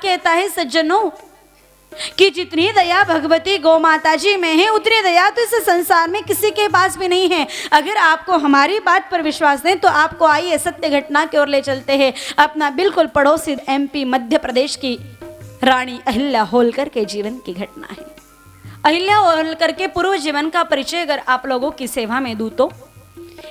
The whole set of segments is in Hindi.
कहता है सज्जनों कि जितनी दया भगवती गौ माता जी में है उतनी दया तो इस संसार में किसी के पास भी नहीं है। अगर आपको हमारी बात पर विश्वास है तो आपको आइए सत्य घटना की ओर ले चलते हैं। अपना बिल्कुल पड़ोसी MP मध्य प्रदेश की रानी अहिल्या होलकर के जीवन की घटना है। अहिल्या होलकर के पूर्व जीवन का परिचय अगर आप लोगों की सेवा में दूं तो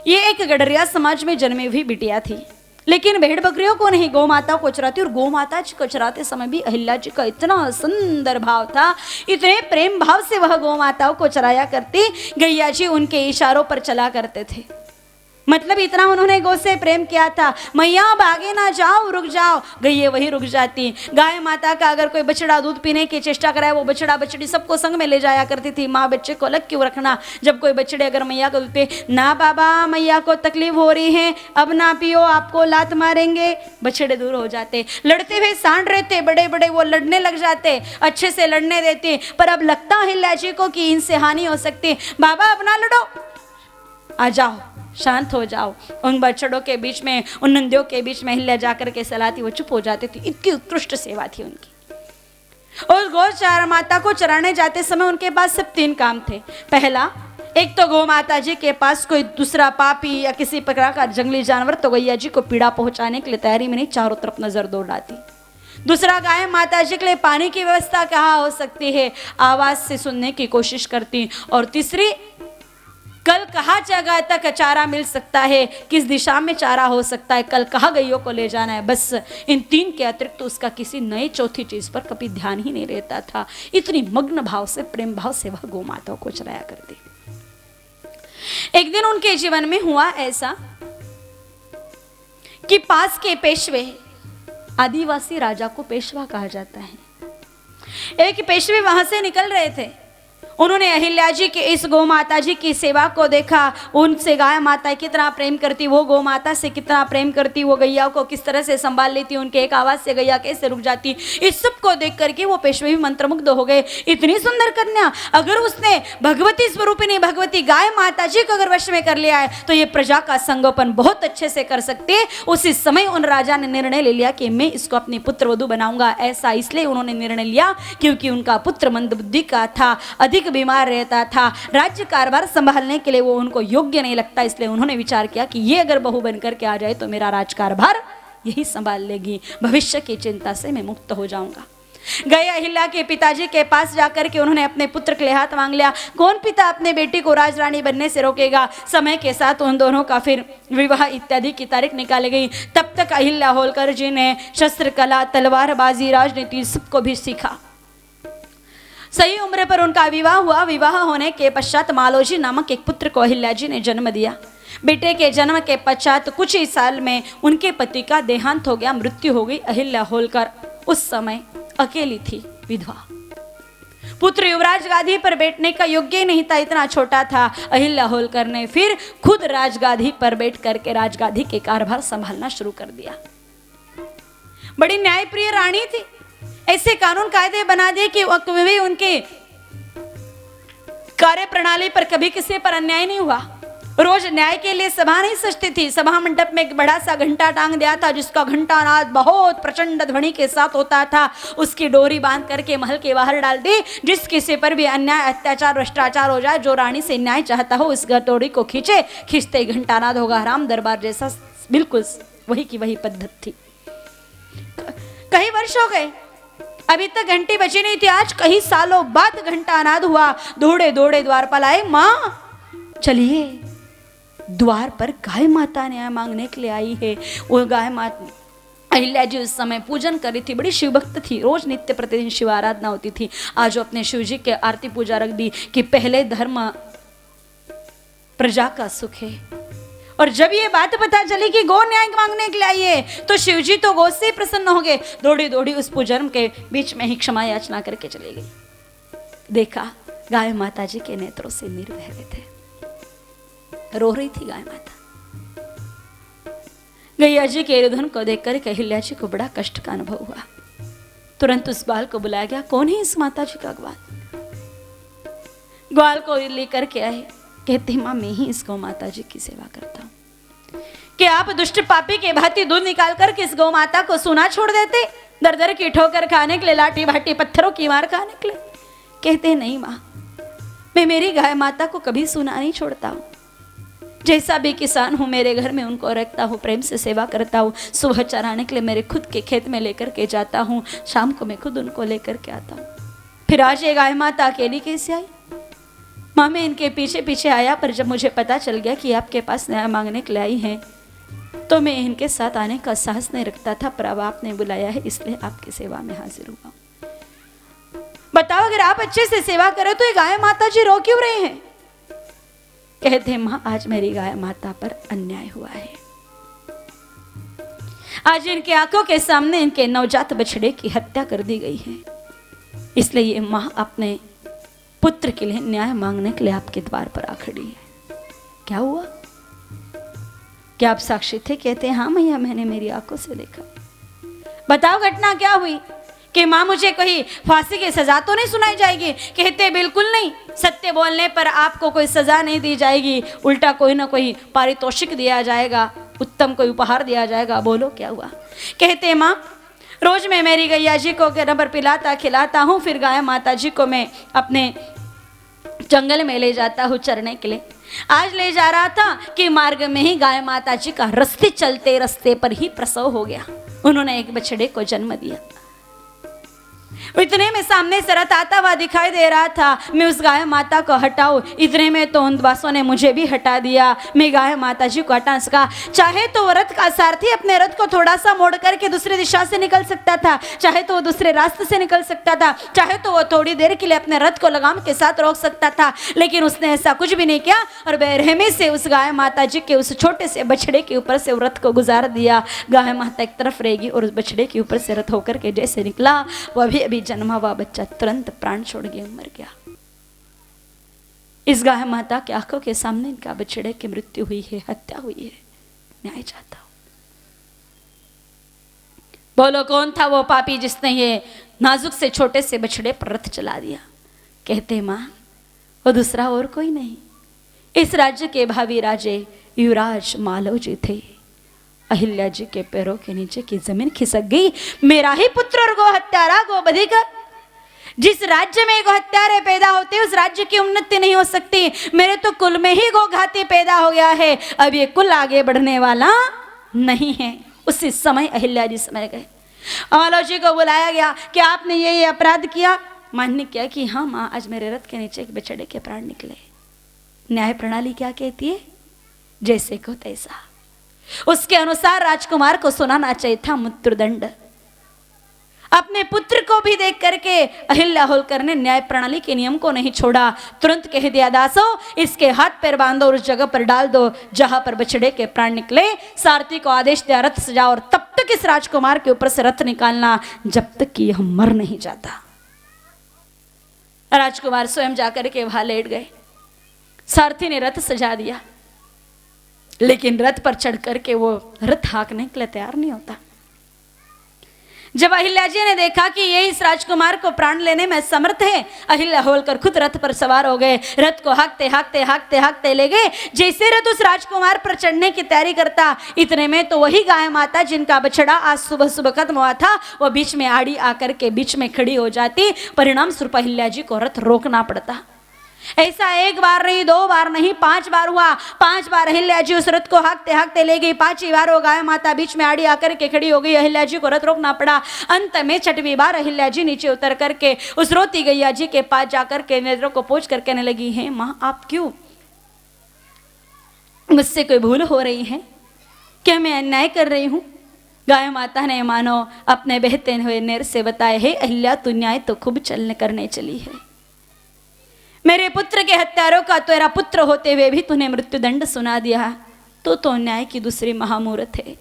ये एक गडरिया समाज में जन्मी हुई बिटिया थी, लेकिन भेड़ बकरियों को नहीं गौ माता को चराती। और गौ माता जी को चराते समय भी अहिल्या जी का इतना सुंदर भाव था, इतने प्रेम भाव से वह गौ माताओं को चराया करती। गैया जी उनके इशारों पर चला करते थे, मतलब इतना उन्होंने गौ से प्रेम किया था। मैया भागे ना जाओ, रुक जाओ, गैया वही रुक जाती। गाय माता का अगर कोई बछड़ा दूध पीने की चेष्टा कराए, वो बछड़ा बछड़ी सबको संग में ले जाया करती थी। माँ बच्चे को अलग क्यों रखना। जब कोई बछड़े अगर मैया को दूध पे, ना बाबा मैया को तकलीफ हो रही है, अब ना पियो, आपको लात मारेंगे, बछड़े दूर हो जाते। लड़ते हुए सांड रहते बड़े बड़े, वो लड़ने लग जाते, अच्छे से लड़ने देते। पर अब लगता अहिल्या जी को कि इनसे हानि हो सकती। बाबा अब ना लड़ो, आ जाओ, शांत हो जाओ। उन बछड़ों के बीच में, उन नंदियों के बीच में अहिल्या जाकर के सलाती, वो चुप हो जाती थी। इतनी उत्कृष्ट सेवा थी उनकी। और गौ चारा माता को चराने जाते समय उनके पास सिर्फ 3 काम थे। पहला, एक तो गौ माता जी के पास कोई दूसरा पापी या किसी प्रकार का जंगली जानवर तो गैया जी को पीड़ा पहुंचाने के लिए तैयारी में नहीं, चारों तरफ नजर दौड़ाती। दूसरा, गाय माता जी के लिए पानी की व्यवस्था कहाँ हो सकती है, आवाज से सुनने की कोशिश करती। और तीसरी, कल कहाँ जगह तक चारा मिल सकता है, किस दिशा में चारा हो सकता है, कल कहाँ गैयों को ले जाना है। बस इन 3 के अतिरिक्त तो उसका किसी नई चौथी चीज पर कभी ध्यान ही नहीं रहता था। इतनी मग्न भाव से, प्रेम भाव से वह गौ माताओं को चराया करती। एक दिन उनके जीवन में हुआ ऐसा कि पास के पेशवे, आदिवासी राजा को पेशवा कहा जाता है, एक पेशवे वहां से निकल रहे थे। उन्होंने अहिल्या जी के इस गौ माता जी की सेवा को देखा, उनसे गाय माता कितना प्रेम करती, वो गौ माता से कितना प्रेम करती, वो गैया को किस तरह से संभाल लेती, उनके एक आवाज से गैया कैसे रुक जाती। इस सब को देख करके वो पेशवे भी मंत्रमुग्ध हो गए। इतनी सुंदर कन्या, अगर उसने भगवती स्वरूपिणी भगवती गाय माता जी को अगर वश में कर लिया है तो ये प्रजा का संगोपन बहुत अच्छे से कर सकते हैं। उसी समय उन राजा ने निर्णय ले लिया कि मैं इसको अपनी पुत्र वधू बनाऊंगा। ऐसा इसलिए उन्होंने निर्णय लिया क्योंकि उनका पुत्र मंदबुद्धि का था, अधिक बीमार रहता था, राज्य कारभार संभालने के लिए वो उनको योग्य नहीं लगता। इसलिए उन्होंने विचार किया कि ये अगर बहू बनकर के आ जाए तो मेरा राजकारभार यही संभाल लेगी, भविष्य की चिंता से मैं मुक्त हो जाऊंगा। गए अहिल्या के पिताजी के पास जाकर के उन्होंने अपने पुत्र के लिए हाथ मांग लिया। कौन पिता अपने बेटी को राजरानी बनने से रोकेगा। समय के साथ उन दोनों का फिर विवाह इत्यादि की तारीख निकाली गई। तब तक अहिल्या होलकर जी ने शस्त्र कला, तलवारबाजी, राजनीति सबको भी सीखा। सही उम्र पर उनका विवाह हुआ। विवाह होने के पश्चात मालोजी नामक एक पुत्र को अहिल्या जी ने जन्म दिया। बेटे के जन्म के पश्चात कुछ ही साल में उनके पति का देहांत हो गया, मृत्यु हो गई। अहिल्या होलकर उस समय अकेली थी, विधवा। पुत्र युवराज गादी पर बैठने का योग्य ही नहीं था, इतना छोटा था। अहिल्या होलकर ने फिर खुद राजगादी पर बैठ करके राजगादी के कारभार संभालना शुरू कर दिया। बड़ी न्यायप्रिय रानी थी। ऐसे कानून कायदे बना दिए कि भी उनके कार्य प्रणाली पर कभी किसी पर अन्याय नहीं हुआ। रोज न्याय के लिए सभा नहीं सजती थी। सभा मंडप में एक बड़ा सा घंटा टांग दिया था, जिसका घंटा नाद बहुत प्रचंड ध्वनि के साथ होता था। उसकी डोरी बांध करके महल के बाहर डाल दी। जिस किसी पर भी अन्याय, अत्याचार, भ्रष्टाचार हो जाए, जो रानी से न्याय चाहता हो, उस डोरी को खींचे, खींचते घंटा नाद होगा। राम दरबार जैसा बिल्कुल वही की वही पद्धति थी। कई वर्ष हो गए, अभी तक घंटी बची नहीं थी। आज कई सालों बाद घंटा नाद हुआ। दौड़े दौड़े द्वार पर आए। माँ चलिए, द्वार पर गाय माता न्याय मांगने के लिए आई है। वो गाय माता अहिल्या जी उस समय पूजन करी थी, बड़ी शिव भक्त थी। रोज नित्य प्रतिदिन शिव आराधना होती थी। आज अपने शिव जी के आरती पूजा रख दी कि पहले धर्म प्रजा का सुख है। और जब ये बात पता चली कि गौ न्याय मांगने के लिए आई है तो शिवजी तो गौ से प्रसन्न हो गए। दौड़ी दौड़ी उस पूजन के बीच में ही क्षमा याचना करके चली गई। देखा गाय माता जी के नेत्रों से नीर बह रहे थे, रो रही थी गाय माता। गैया जी के रुदन को देखकर अहिल्या जी को बड़ा कष्ट का अनुभव हुआ। तुरंत उस ग्वाल को बुलाया गया। कौन है इस माता जी का ग्वाल? ग्वाल को लेकर के आए। कहते माँ मैं ही इस गौ माता जी की सेवा करता हूँ। कि आप दुष्ट पापी के भांति दूध निकाल कर किस गौ माता को सूना छोड़ देते? दर दर की ठोकर खाने के लिए, लाठी भाटी पत्थरों की मार खाने के लिए। कहते नहीं माँ, मैं मेरी गाय माता को कभी सुना नहीं छोड़ता हूँ। जैसा भी किसान हूँ मेरे घर में उनको रखता हूँ, प्रेम से सेवा करता हूँ। सुबह चराने के लिए मेरे खुद के खेत में लेकर के जाता हूँ, शाम को मैं खुद उनको लेकर के आता हूँ। फिर आज ये गाय माता अकेली कैसे आई? माँ मैं इनके पीछे पीछे आया, पर जब मुझे पता चल गया कि आपके पास न्याय मांगने के लिए आई हैं, तो मैं इनके साथ आने का साहस नहीं रखता था, पर अब आपने बुलाया है इसलिए आपकी सेवा में हाजिर हुआ। बताओ, अगर आप अच्छे से सेवा करो तो ये गाय माता जी रो क्यों रहे हैं? कहते माँ, आज मेरी गाय माता पर अन्याय हुआ है। आज इनके आंखों के सामने इनके नवजात बछड़े की हत्या कर दी गई है, इसलिए ये माँ अपने पुत्र के लिए न्याय मांगने के लिए आपके द्वार पर आ खड़ी है। क्या हुआ? क्या आप साक्षी थे? कहते हाँ मैया, मैंने मेरी आंखों से देखा। बताओ घटना क्या हुई? कि माँ मुझे कोई फांसी की सजा तो नहीं सुनाई जाएगी? कहते बिल्कुल नहीं, सत्य बोलने पर आपको कोई सजा नहीं दी जाएगी, उल्टा कोई ना कोई पारितोषिक दिया जाएगा, उत्तम कोई उपहार दिया जाएगा। बोलो क्या हुआ? कहते माँ, रोज मैं मेरी गैया जी को रबर पिलाता खिलाता हूँ, फिर गाय माता जी को मैं अपने जंगल में ले जाता हूँ चरने के लिए। आज ले जा रहा था कि मार्ग में ही गाय माता जी का चलते रास्ते पर ही प्रसव हो गया। उन्होंने एक बछड़े को जन्म दिया। इतने में सामने से रथ आता हुआ दिखाई दे रहा था। मैं उस गाय माता को हटाऊं, इतने में तो उन बासों ने मुझे भी हटा दिया। मैं गाय माता जी को हटा सका। चाहे तो वो रथ का सारथी अपने रथ को थोड़ा सा मोड़ करके दूसरी दिशा से निकल सकता था, चाहे तो वो दूसरे रास्ते से निकल सकता था, चाहे तो वो थोड़ी देर के लिए अपने रथ को लगाम के साथ रोक सकता था, लेकिन उसने ऐसा कुछ भी नहीं किया और बेरहमी से उस गाय माता जी के उस छोटे से बछड़े के ऊपर से रथ को गुजार दिया। गाय माता एक तरफ रहेगी और उस बछड़े के ऊपर से रथ होकर के जैसे निकला, वो अभी जन्मा हुआ बच्चा तुरंत प्राण छोड़ गया, मर गया। इस गाय माता के आंखों के सामने इनका बछड़े की मृत्यु हुई है, हत्या हुई है। न्याय चाहता हूं। बोलो कौन था वो पापी जिसने ये नाजुक से छोटे से बछड़े पर रथ चला दिया? कहते मां, वो दूसरा और कोई नहीं, इस राज्य के भावी राजे युवराज मालव जी थे। अहिल्या जी के पैरों के नीचे की जमीन खिसक गई। मेरा ही पुत्र और गो हत्यारा, गो बधिका। जिस राज्य में गो हत्यारे पैदा होते हैं उस राज्य की उन्नति नहीं हो सकती। मेरे तो कुल में ही गो घाती पैदा हो गया है, अब ये कुल आगे बढ़ने वाला नहीं है। उसी समय अहिल्या जी समझ गए। मालव जी को बुलाया गया कि आपने ये अपराध किया। मान्य किया कि हाँ माँ, आज मेरे रथ के नीचे एक बछड़े के प्राण निकले। न्याय प्रणाली क्या कहती है? जैसे को तैसा। उसके अनुसार राजकुमार को सुनाना चाहिए था मृत्युदंड। अपने पुत्र को भी देख करके अहिल्या होलकर ने न्याय प्रणाली के नियम को नहीं छोड़ा। तुरंत कह दिया, दासो इसके हाथ पैर बांधो और उस जगह पर डाल दो जहां पर बछड़े के प्राण निकले। सारथी को आदेश दिया, रथ सजाओ और तब तक इस राजकुमार के ऊपर से रथ निकालना जब तक कि यह मर नहीं जाता। राजकुमार स्वयं जाकर के वहां लेट गए। सारथी ने रथ सजा दिया, लेकिन रथ पर चढ़ करके वो रथ हाँकने के लिए तैयार नहीं होता। जब अहिल्या जी ने देखा कि ये इस राजकुमार को प्राण लेने में समर्थ है, अहिल्या होलकर खुद रथ पर सवार हो गए। रथ को हाँकते हाँकते हाँकते हाँकते ले गए। जैसे रथ उस राजकुमार पर चढ़ने की तैयारी करता, इतने में तो वही गाय माता जिनका बछड़ा आज सुबह सुबह खत्म हुआ था, वो बीच में आड़ी आकर के बीच में खड़ी हो जाती। परिणाम स्वरूप अहिल्या जी को रथ रोकना पड़ता। ऐसा एक बार नहीं, दो बार नहीं, 5 बार हुआ। 5 बार अहिल्या जी उस रथ को हाँकते हाँकते ले गई। 5वीं बार वो गाय माता बीच में आड़ी आकर के खड़ी हो गई। अहिल्या जी को रथ रोकना पड़ा। अंत में 6वीं बार अहिल्या जी नीचे उतर करके उस रोती गैया जी के पास जाकर के नेत्रों को पोंछ कर कहने लगी, हैं माँ आप क्यों? मुझसे कोई भूल हो रही है क्या? मैं अन्याय कर रही हूँ? गाय माता ने मानो अपने बहते हुए नेर से बताए, हे अहिल्या तू न्याय तो खूब करने चली है। मेरे पुत्र के हत्यारों का तेरा पुत्र होते हुए भी तूने मृत्युदंड सुना दिया, तो न्याय की दूसरी महामूर्त है।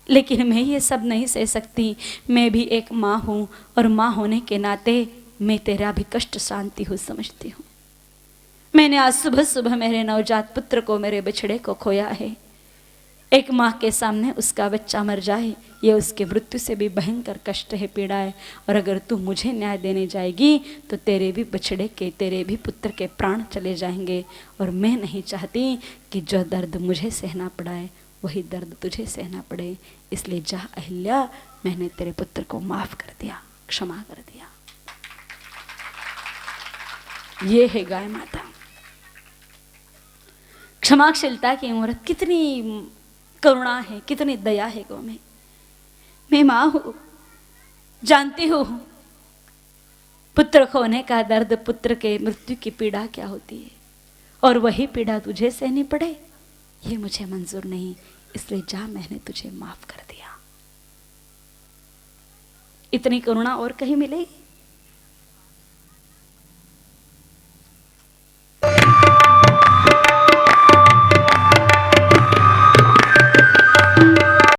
लेकिन मैं ये सब नहीं सह सकती। मैं भी एक माँ हूँ और माँ होने के नाते मैं तेरा भी कष्ट शांति हो समझती हूँ। मैंने आज सुबह सुबह मेरे नवजात पुत्र को, मेरे बछड़े को खोया है। एक माँ के सामने उसका बच्चा मर जाए, ये उसके मृत्यु से भी भयंकर कष्ट है, पीड़ा है। और अगर तू मुझे न्याय देने जाएगी तो तेरे भी बछड़े के, तेरे भी पुत्र के प्राण चले जाएंगे। और मैं नहीं चाहती कि जो दर्द मुझे सहना पड़ा है वही दर्द तुझे सहना पड़े, इसलिए जा अहिल्या, मैंने तेरे पुत्र को माफ कर दिया, क्षमा कर दिया। ये है गाय माता। क्षमाशीलता की मूर्त, कितनी करुणा है, कितनी दया है गौ में। मैं मां हूं, जानती हूं पुत्र खोने का दर्द, पुत्र के मृत्यु की पीड़ा क्या होती है, और वही पीड़ा तुझे सहनी पड़े, ये मुझे मंजूर नहीं, इसलिए जा, मैंने तुझे माफ कर दिया। इतनी करुणा और कहीं मिलेगी?